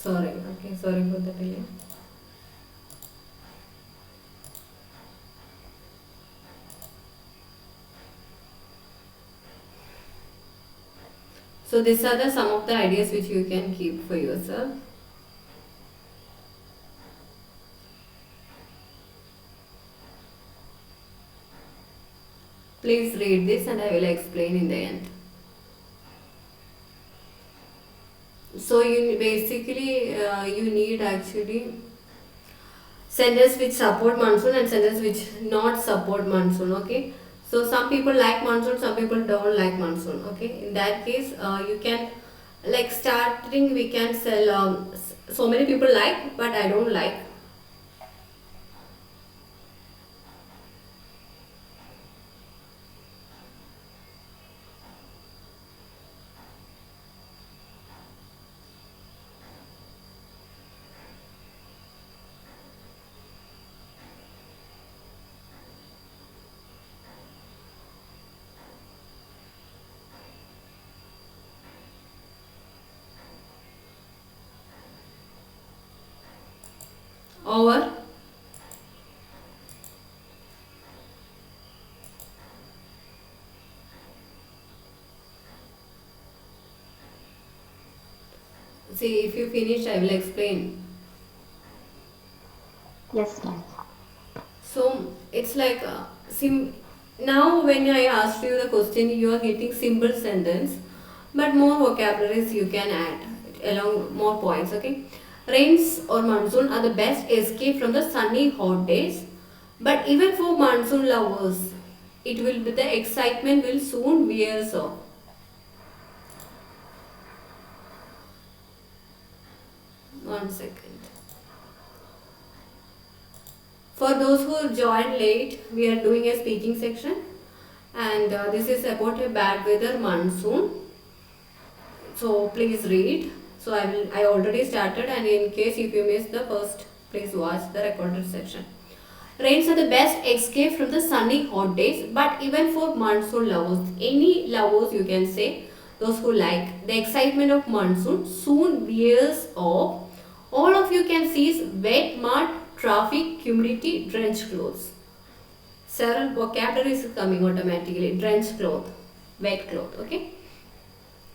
Sorry, okay, sorry for the delay. So these are the some of the ideas which you can keep for yourself. Please read this and I will explain in the end. So you basically you need actually sentence which support monsoon and sentence which not support monsoon. Okay. So some people like monsoon, some people don't like monsoon. Okay. In that case, you can like starting we can sell so many people like but I don't like. Over. See, if you finish, I will explain. Yes, ma'am. So it's like now when I asked you the question, you are getting simple sentence, but more vocabularies you can add along more points. Okay, rains or monsoon are the best escape from the sunny hot days, but even for monsoon lovers, it will be the excitement will soon wears off. One second. For those who joined late, we are doing a speaking section, and this is about a bad weather monsoon. So please read. So I already started, and in case if you missed the first, please watch the recorded section. Rains are the best escape from the sunny hot days, but even for monsoon lovers, any lovers you can say, those who like the excitement of monsoon soon wears off. All of you can see is wet mud, traffic, humidity, drenched clothes. Several vocabulary is coming automatically. Drenched cloth, wet cloth. Okay.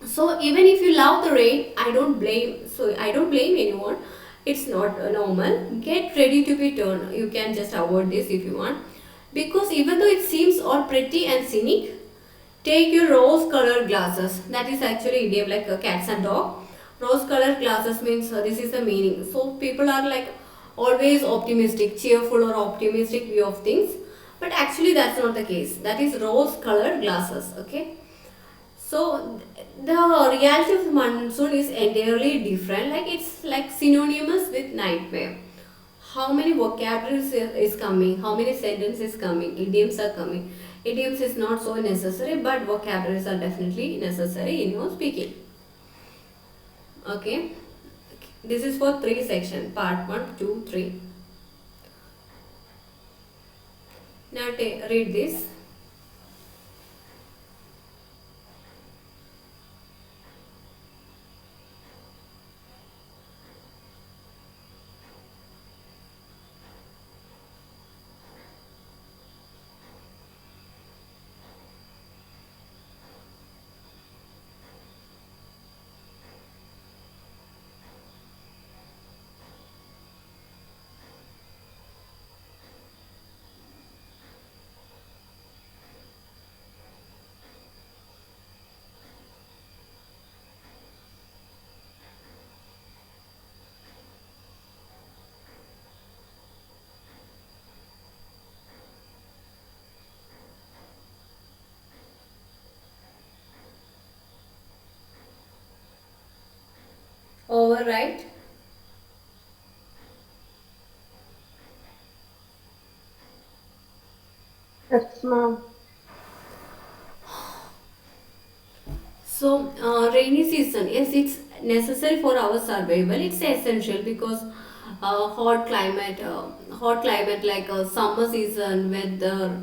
So even if you love the rain, I don't blame anyone. It's not normal. Get ready to be turned. You can just avoid this if you want, because even though it seems all pretty and scenic, take your rose colored glasses. That is actually idiom like cats and dog. Rose colored glasses means this is the meaning. So people are like always optimistic, cheerful or optimistic view of things, but actually that's not the case. That is rose colored glasses. Okay. So the reality of monsoon is entirely different. Like it's like synonymous with nightmare. How many vocabularies is coming? How many sentences coming? Idioms are coming. Idioms is not so necessary, but vocabularies are definitely necessary in your speaking. Okay. This is for three section. Part one, two, three. Now read this. Over, right? Yes, ma'am. So, rainy season, yes, it's necessary for our survival. It's essential because hot climate like summer season, weather,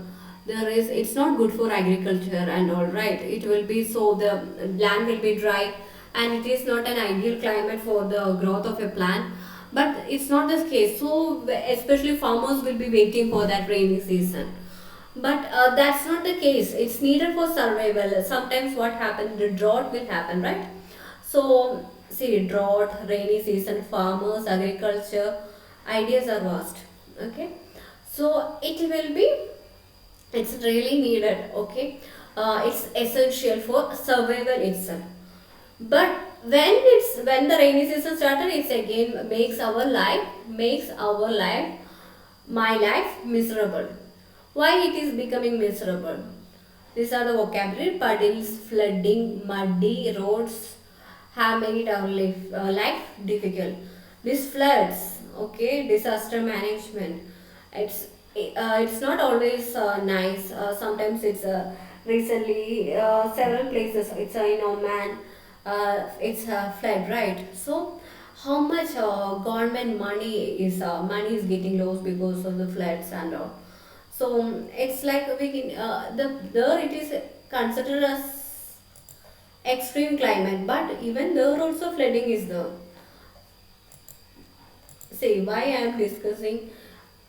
there is. It's not good for agriculture and all right. It will be so the land will be dry. and it is not an ideal climate for the growth of a plant. But it's not the case. So especially farmers will be waiting for that rainy season. But that's not the case. It's needed for survival. Sometimes what happens, the drought will happen, right? So see, drought, rainy season, farmers, agriculture, ideas are vast. Okay, so it will be, it's really needed. Okay, it's essential for survival itself. But when the rainy season started, it's again makes our life, my life miserable. Why it is becoming miserable? These are the vocabulary: puddles, flooding, muddy roads have made our life difficult. These floods, okay, disaster management. It's it's not always nice. Sometimes it's recently several places. It's in Oman. It's flood, right? So how much money is getting lost because of the floods and all. So it's like we can the there it is considered as extreme climate, but even there also flooding is there. See why I am discussing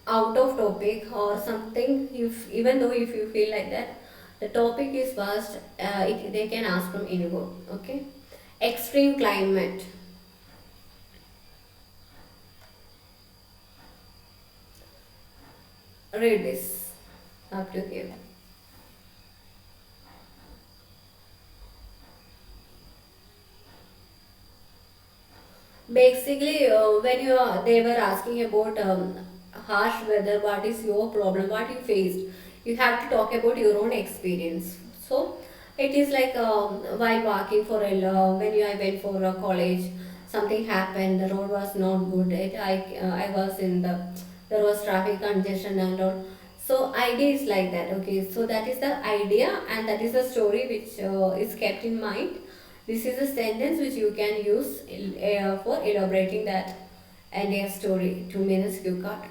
out of topic or something. If even though if you feel like that, the topic is vast. They can ask from anywhere. Okay, extreme climate. Read this up to here. Basically, when they were asking about harsh weather, what is your problem, what you faced, you have to talk about your own experience. So it is like while walking for I went for a college, something happened. The road was not good. I was in the, there was traffic congestion and all. So idea is like that. Okay, so that is the idea, and that is the story which is kept in mind. This is a sentence which you can use for elaborating that entire story. 2 minutes you got.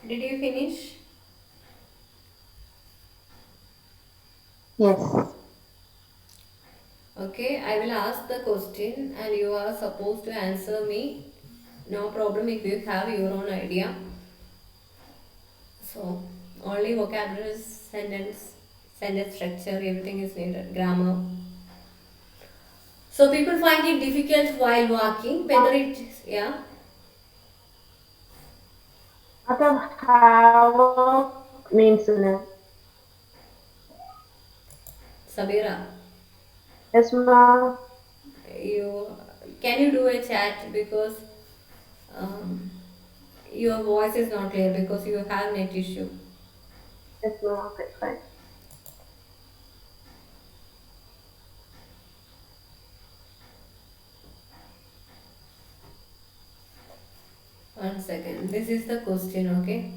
Did you finish? Yes. Okay, I will ask the question and you are supposed to answer me. No problem if you have your own idea. So, only vocabulary, sentence structure, everything is needed. Grammar. So, people find it difficult while walking, whether it is, yeah, I thought havoc means Sabira. yes, ma'am. You can you do a chat because um, your voice is not clear because you have net issue. Yes, ma'am. Okay, fine. 1 second. This is the question, okay?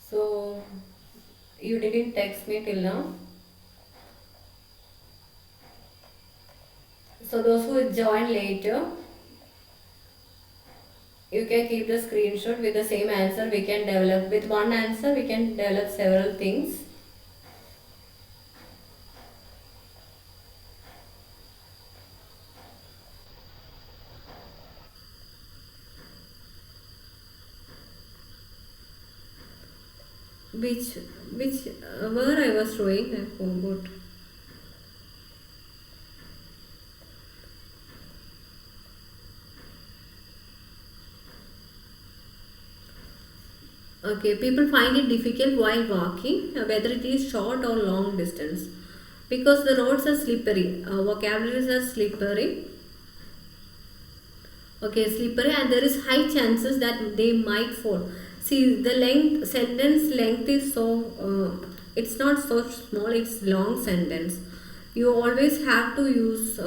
So you didn't text me till now. So those who join later, you can keep the screenshot with the same answer. We can develop with one answer. We can develop several things. Which where I was showing, I forgot. Okay, people find it difficult while walking, whether it is short or long distance, because the roads are slippery. Vocabularies are slippery. Okay, slippery, and there is high chances that they might fall. See, the length sentence length is so it's not so small. It's long sentence. You always have to use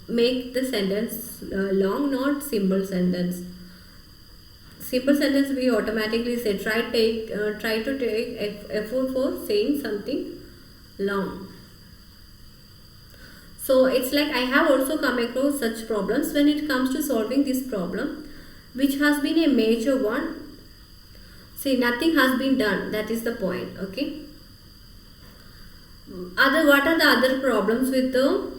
make the sentence long, not simple sentence. Simple sentence we automatically say try to take effort for saying something long. So it's like I have also come across such problems when it comes to solving this problem, which has been a major one. See, nothing has been done. That is the point. Okay. What are the other problems with the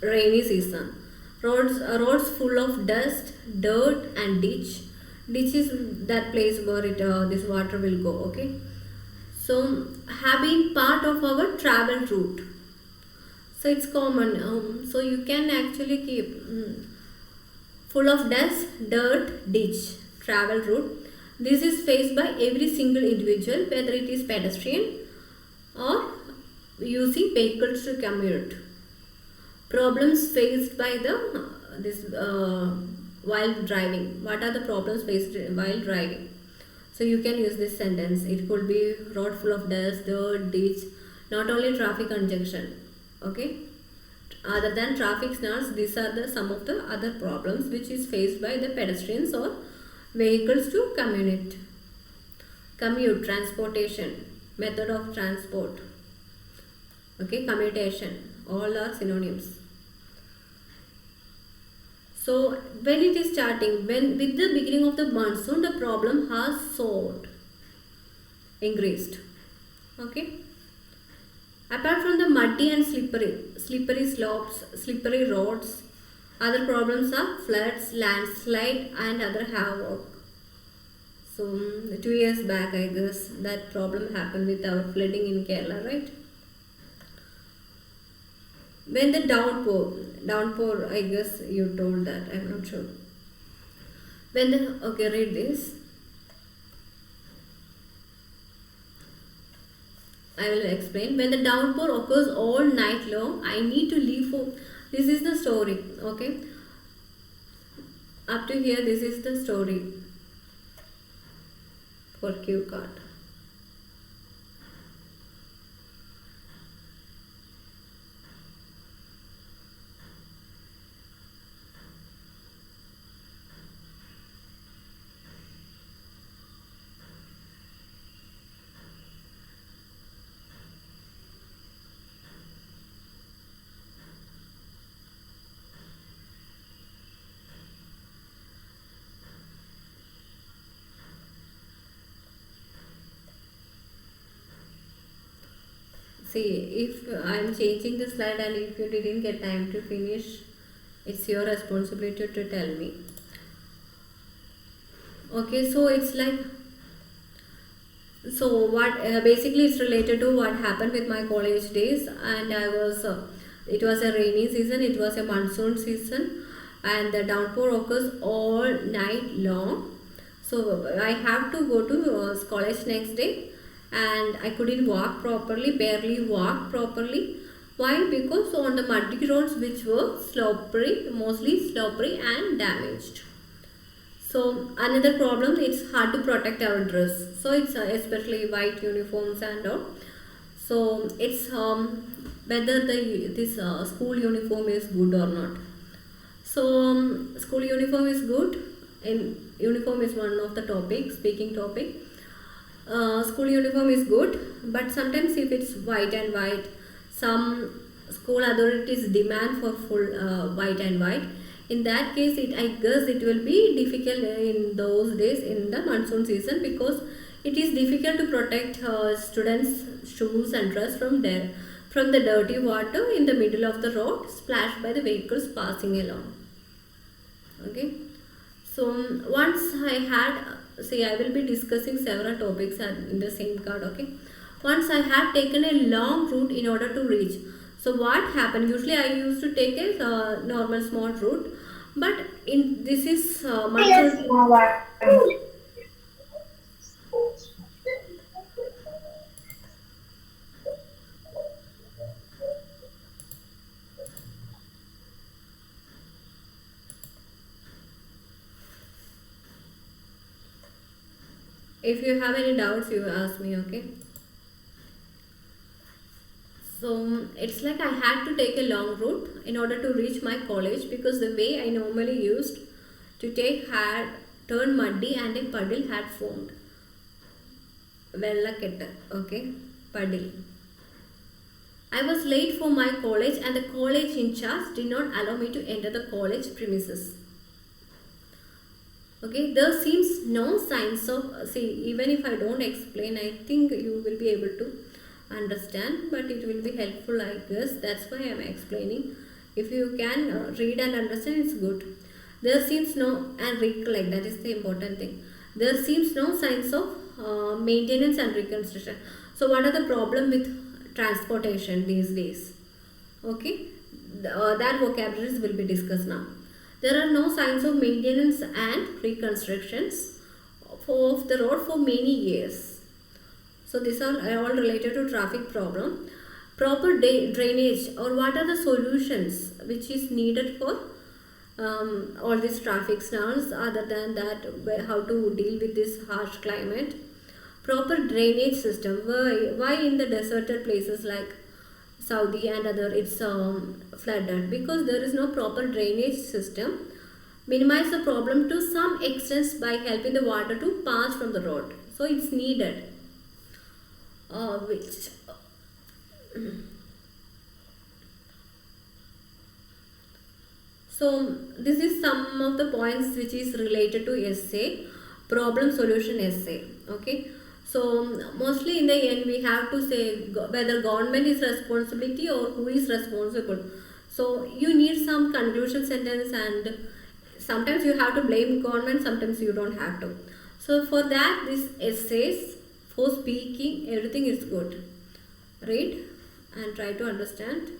rainy season? Roads full of dust, dirt, and ditch. Ditch is that place where this water will go. Okay. So have been part of our travel route. So it's common. So you can actually keep full of dust, dirt, ditch, travel route. This is faced by every single individual, whether it is pedestrian or using vehicles to commute. Problems faced by the this while driving. What are the problems faced while driving? So you can use this sentence. It could be road full of dust, dirt, ditch. Not only traffic congestion. Okay. Other than traffic snares, these are the some of the other problems which is faced by the pedestrians or vehicles to commute, transportation, method of transport. Okay, commutation, all are synonyms. So when it is starting, when with the beginning of the monsoon, the problem has soared, increased. Okay. Apart from the muddy and slippery slopes, slippery roads, other problems are floods, landslide, and other havoc. So 2 years back, I guess that problem happened with our flooding in Kerala, right? When the downpour, I guess you told that. I'm not sure. Okay, read this. I will explain. When the downpour occurs all night long, I need to leave for. This is the story. Okay. Up to here, this is the story for cue card. See, if I'm changing the slide and if you didn't get time to finish, it's your responsibility to tell me. Okay, so it's like, so what basically it's related to what happened with my college days, and it was a rainy season, it was a monsoon season, and the downpour occurs all night long. So I have to go to college next day, and I couldn't walk properly, barely walk properly. Why? Because on the muddy roads which were slippery, mostly slippery and damaged. So another problem, it's hard to protect our dress. So it's especially white uniforms and all. So it's whether this school uniform is good or not. So school uniform is good. In uniform is one of the topic, speaking topic. School uniform is good, but sometimes if it's white and white, some school authorities demand for full white and white. In that case, I guess it will be difficult in those days in the monsoon season, because it is difficult to protect students' shoes and dress from the dirty water in the middle of the road splashed by the vehicles passing along. Okay. So once I will be discussing several topics in the same card. Okay. Once I had taken a long route in order to reach. So what happened? Usually I used to take a normal small route, but in this is monsoon. If you have any doubts, you ask me, okay? So it's like I had to take a long route in order to reach my college because the way I normally used to take had turned muddy and a puddle had formed. Vellaketta, okay? Puddle. I was late for my college and the college in charge did not allow me to enter the college premises. Okay, there seems no signs of, see, even if I don't explain, I think you will be able to understand, but it will be helpful, I guess. That's why I am explaining. If you can read and understand, it's good. There seems no, and recollect, that is the important thing. There seems no signs of maintenance and reconstruction. So, what are the problem with transportation these days? Okay, that vocabularies will be discussed now. There are no signs of maintenance and reconstructions of the road for many years. So these are all related to traffic problem. Proper drainage, or what are the solutions which is needed for all these traffic snarls, other than that how to deal with this harsh climate. Proper drainage system. Why in the deserted places like Saudi and other it's flooded? Because there is no proper drainage system. Minimize the problem to some extent by helping the water to pass from the road. So it's needed. Which So this is some of the points which is related to essay, problem solution essay. Okay. So mostly in the end we have to say whether government is responsibility or who is responsible. So you need some conclusion sentence, and sometimes you have to blame government, sometimes you don't have to. So for that, this essays for speaking, everything is good. Read and try to understand.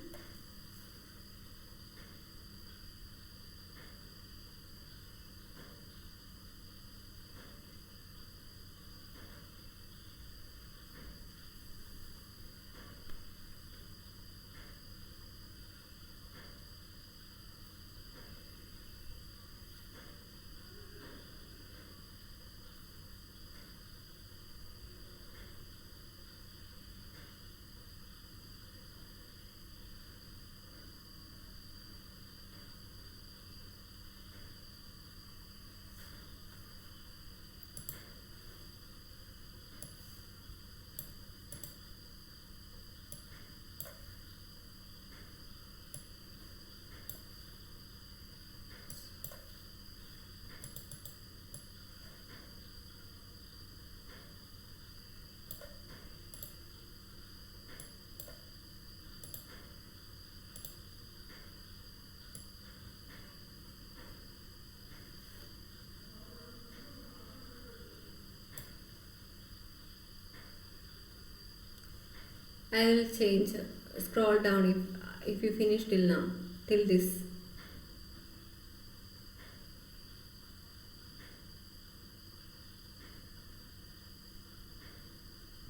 I will change. Scroll down if you finish till now, till this.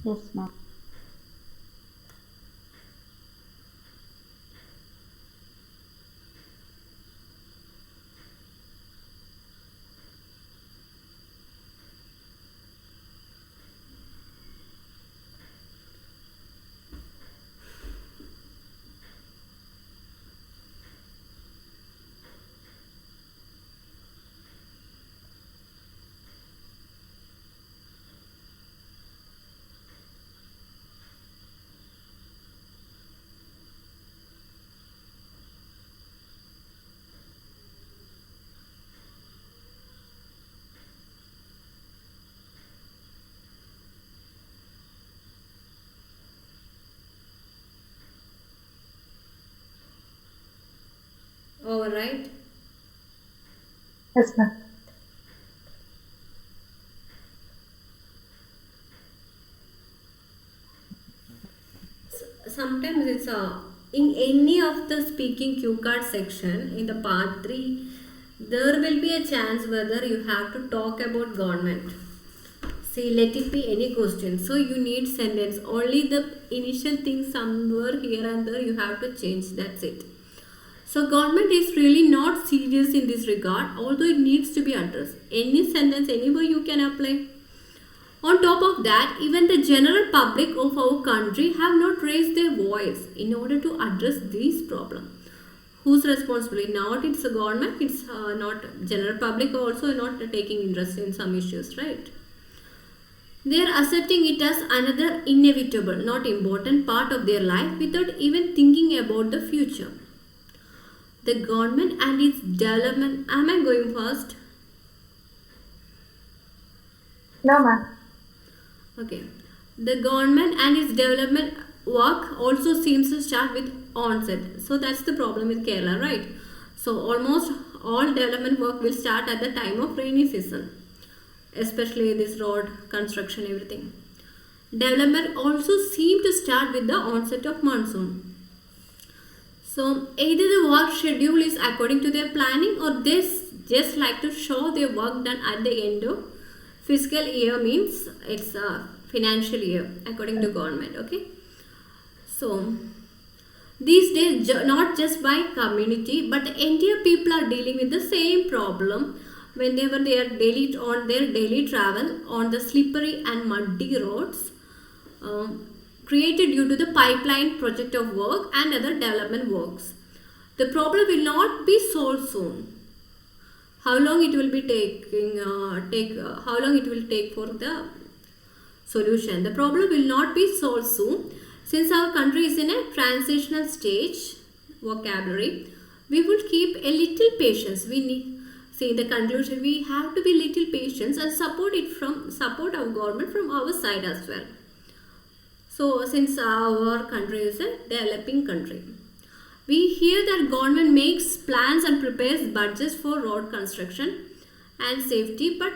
Yes, ma'am. All right. Yes, ma'am. Sometimes it's in any of the speaking cue card section in the part 3, there will be a chance whether you have to talk about government. See, let it be any question. So you need sentence. Only the initial thing somewhere here and there you have to change. That's it. So government is really not serious in this regard, although it needs to be addressed. Any sentence, anywhere you can apply. On top of that, even the general public of our country have not raised their voice in order to address these problems. Whose responsibility? Not it's the government, it's not general public also not taking interest in some issues, right? They are accepting it as another inevitable, not important part of their life without even thinking about the future. The government and its development. Am I going fast? No, ma'am. Okay. The government and its development work also seems to start with onset. So that's the problem with Kerala, right? So almost all development work will start at the time of rainy season, especially this road construction, everything. Development also seem to start with the onset of monsoon. So either the work schedule is according to their planning or they just like to show their work done at the end of fiscal year, means it's a financial year according to government. Okay. So these days not just by community but the entire people are dealing with the same problem whenever they are daily on their daily travel on the slippery and muddy roads created due to the pipeline project of work and other development works. The problem will not be solved soon. How long it will be taking? How long it will take for the solution? The problem will not be solved soon, since our country is in a transitional stage. Vocabulary. We will keep a little patience. We need. See, in the conclusion, we have to be little patient and support our government from our side as well. So, since our country is a developing country, we hear that government makes plans and prepares budgets for road construction and safety, but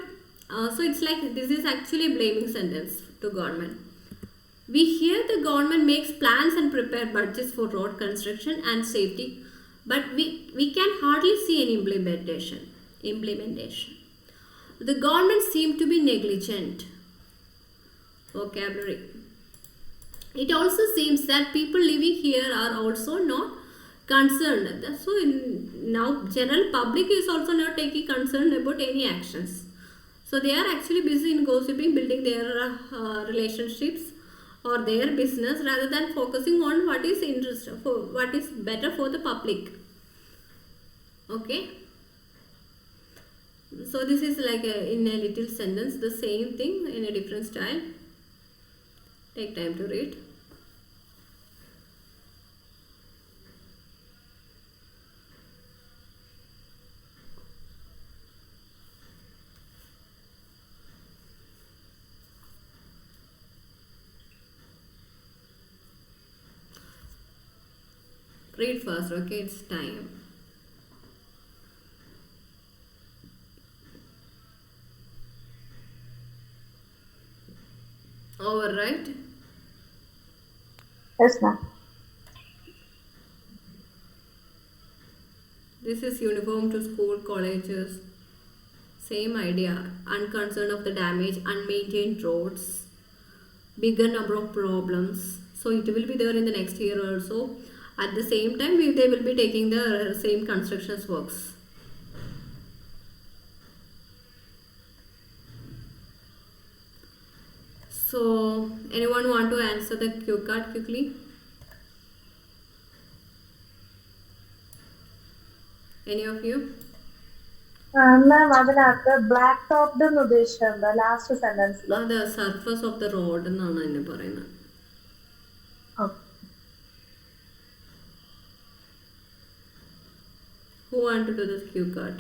so it's like this is actually a blaming sentence to government. We hear the government makes plans and prepare budgets for road construction and safety, but we can hardly see any implementation. The government seem to be negligent. Vocabulary. It also seems that people living here are also not concerned. So now general public is also not taking concern about any actions. So they are actually busy in gossiping, building their relationships or their business rather than focusing on what is what is better for the public. Okay. So this is like in a little sentence the same thing in a different style. Take time to read. Read fast, okay? It's time. Over, right? Yes, ma'am. This is uniform to school, colleges. Same idea. Unconcerned of the damage, unmaintained roads, bigger number of problems. So it will be there in the next year also. At the same time, they will be taking the same constructions works. So, anyone want to answer the cue card quickly? Any of you? Ma'am, അതിനകത്ത് black topped എന്ന് ഉദ്ദേശിച്ചത് last സെന്റൻസിൽ. The surface of the road എന്നാണ് എന്നെ പറയുന്നത്. Who want to do this cue card?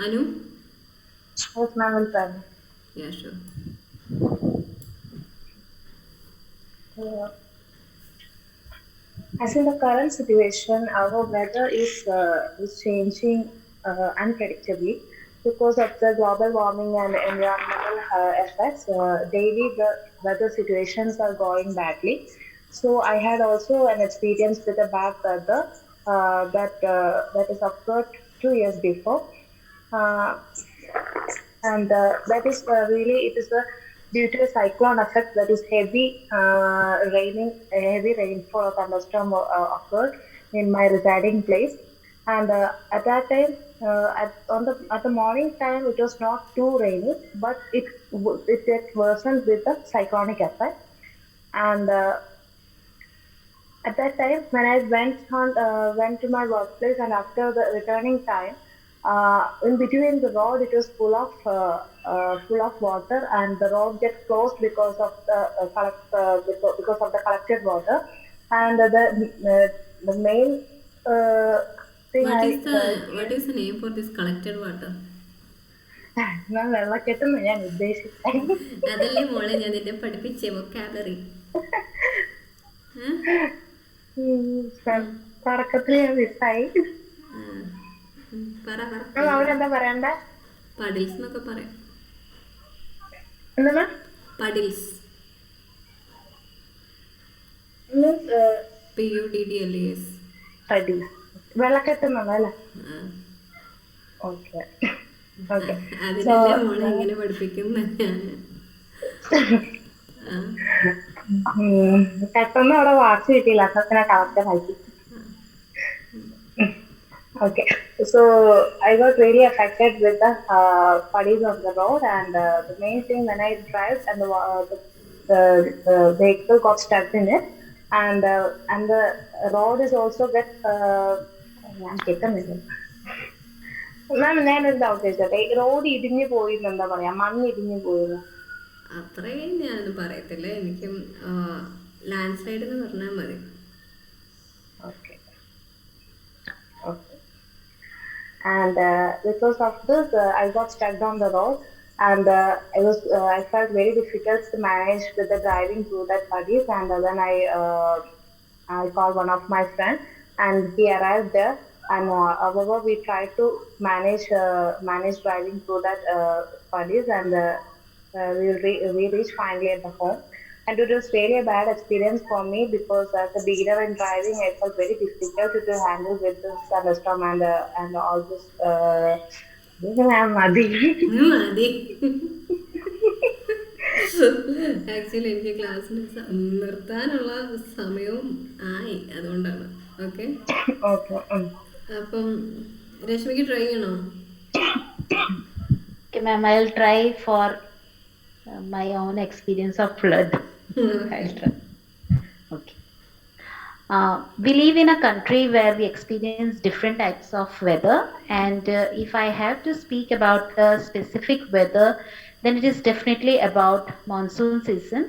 Anu? Yes, ma'am, will try. Yeah, sure. As in the current situation, our weather is changing unpredictably because of the global warming and environmental effects. Daily, the weather situations are going badly. So I had also an experience with a bad weather that is occurred 2 years before, and that is really it is due to a cyclone effect, that is heavy rainfall or thunderstorm occurred in my residing place. And at that time, at the morning time, it was not too rainy, but it get worsened with the cyclonic effect. And at that time, when I went to my workplace, and after the returning time, in between the road, it was full of water, and the road get closed because of because of the collected water, and the main uh, thing What I is the name for this collected water? ഞാൻ വെള്ളക്കെട്ടെന്ന് ഞാൻ ഉദ്ദേശിച്ചത്. അതല്ലേ മോളെ ഞാൻ നിന്നെ പഠിപ്പിച്ചേ vocabulary. തുടക്കത്തിൽ ഞാൻ മിസ്സായി. പറ അവിടെ എന്താ പറയണ്ട? പഡിൽസ് എന്നൊക്കെ പറയാം. എന്താണ്? പഡിൽസ്. PUDDLES. വെള്ളക്കെട്ടുന്നുണ്ടോ അല്ലേ? Okay okay. അതിനല്ലേ മോളെ ഇങ്ങനെ പഠിപ്പിക്കുന്ന ഞാൻ. പെട്ടെന്ന് അവിടെ വാച്ച് കിട്ടിയില്ല, അസത്തിനെ കളക്ടർ ആക്കി. Okay, so I got really affected with the putties on the road, and the main thing when I drive and the vehicle got stuck in it, and the road is also ഞാൻ കേൾക്കുന്നില്ല മാം. ഞാനൊരു doubt ചോദിച്ചോട്ടെ, road ഇടിഞ്ഞു പോയി എന്താ പറയാ, മണ്ണ് ഇടിഞ്ഞു പോയത്? അത്രയും ഞാനൊന്നും പറയത്തില്ല, എനിക്കും ലാൻഡ് സ്ലൈഡ് എന്ന് പറഞ്ഞാൽ മതി. Okay okay. And because of this, I got stuck on the road, and I felt very difficult to manage with the driving through that putties. And then I called one of my friends, and he arrived there. And however, we tried to manage driving through that putties, and we reached finally at the home. And it was really a bad experience for me, because as a beginner in driving, it was very difficult to handle with this thunderstorm and all this. Actually എനിക്ക് ക്ലാസ്സിന് നിർത്താനുള്ള സമയവും ആയി, അതുകൊണ്ടാണ്. Okay, അപ്പം രശ്മിക്ക് try ചെയ്യണോ? Okay, ma'am, I'll try for my own experience of flood. I'll try. Okay. We live in a country where we experience different types of weather, and if I have to speak about the specific weather, then it is definitely about monsoon season.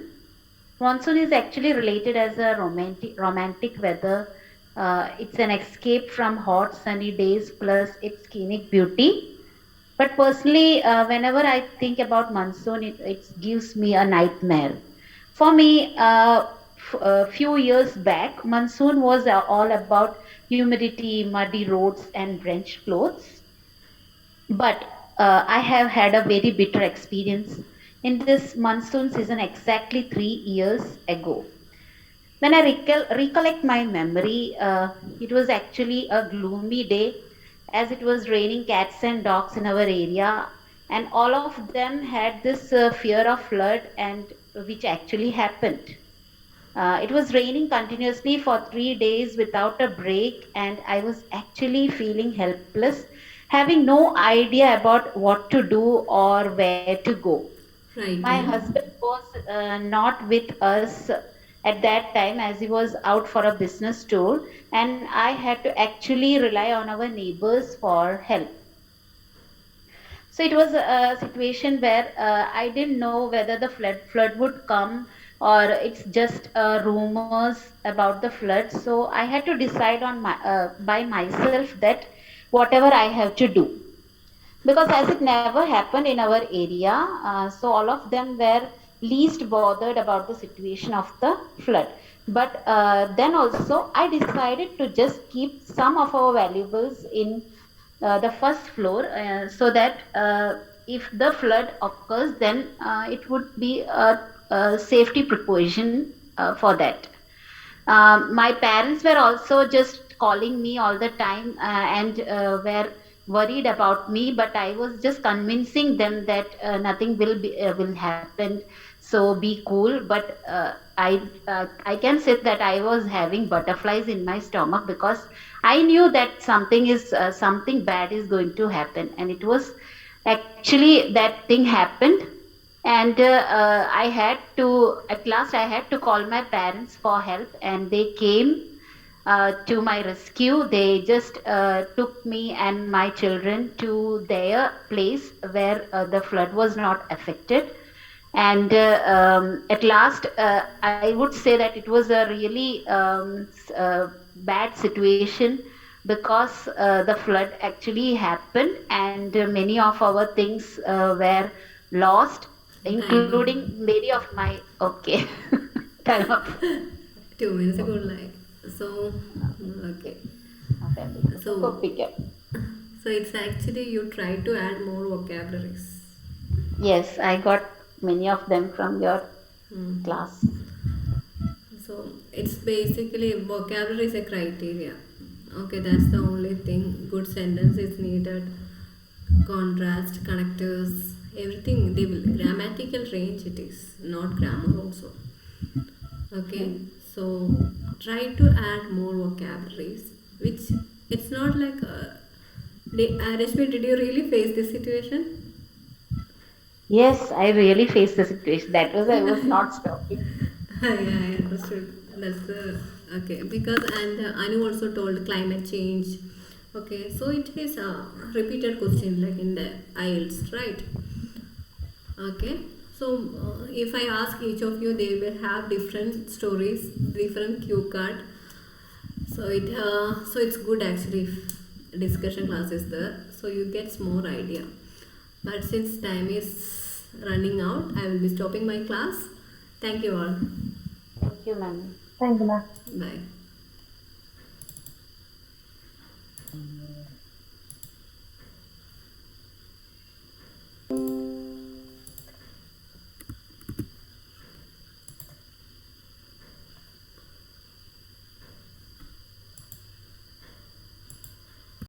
Monsoon is actually related as a romantic weather. It's an escape from hot sunny days plus its scenic beauty. But personally, whenever I think about monsoon, it gives me a nightmare. For me, a few years back, monsoon was all about humidity, muddy roads, and drenched clothes. But I have had a very bitter experience in this monsoon season exactly 3 years ago. When I recollect my memory, it was actually a gloomy day, as it was raining cats and dogs in our area, and all of them had this fear of flood, and which actually happened. It was raining continuously for 3 days without a break, and I was actually feeling helpless, having no idea about what to do or where to go. Right. My husband was not with us at that time, as he was out for a business tour, and I had to actually rely on our neighbors for help. So it was a situation where I didn't know whether the flood would come, or it's just rumors about the flood. So I had to decide on by myself that whatever I have to do, because as it never happened in our area, so all of them were least bothered about the situation of the flood. But then also I decided to just keep some of our valuables in the first floor, so that if the flood occurs, then it would be a safety precaution for that. My parents were also just calling me all the time, and were worried about me, but I was just convincing them that nothing will happen. So be cool. But I can say that I was having butterflies in my stomach because I knew that something bad is going to happen, and it was actually that thing happened. And I had to at last I had to call my parents for help, and they came to my rescue. They just took me and my children to their place where the flood was not affected. And at last, I would say that it was a really bad situation, because the flood actually happened, and many of our things were lost, Time up. including many of my. Okay. Time up. 2 minutes ago, like so. Okay. So, so it's actually you try to add more vocabularies. Yes, I got many of them from your Hmm. class. So it's basically vocabulary is a criteria. Okay, that's the only thing. Good sentence is needed. Contrast, connectors, everything. The grammatical range it is, not grammar also. Okay, so try to add more vocabularies, which it's not like. Rashmi, did you really face this situation? Yes, I really faced the situation. That was I was not stopping. Yeah, I understood. That's the okay because Anu also told climate change. Okay, so it is a repeated question like in the IELTS, right? Okay, so if I ask each of you, they will have different stories, different cue card. So it's good actually if discussion class is there, so you get more idea. But since time is running out, I will be stopping my class. Thank you all. Thank you, ma'am. Thank you, ma'am. Bye.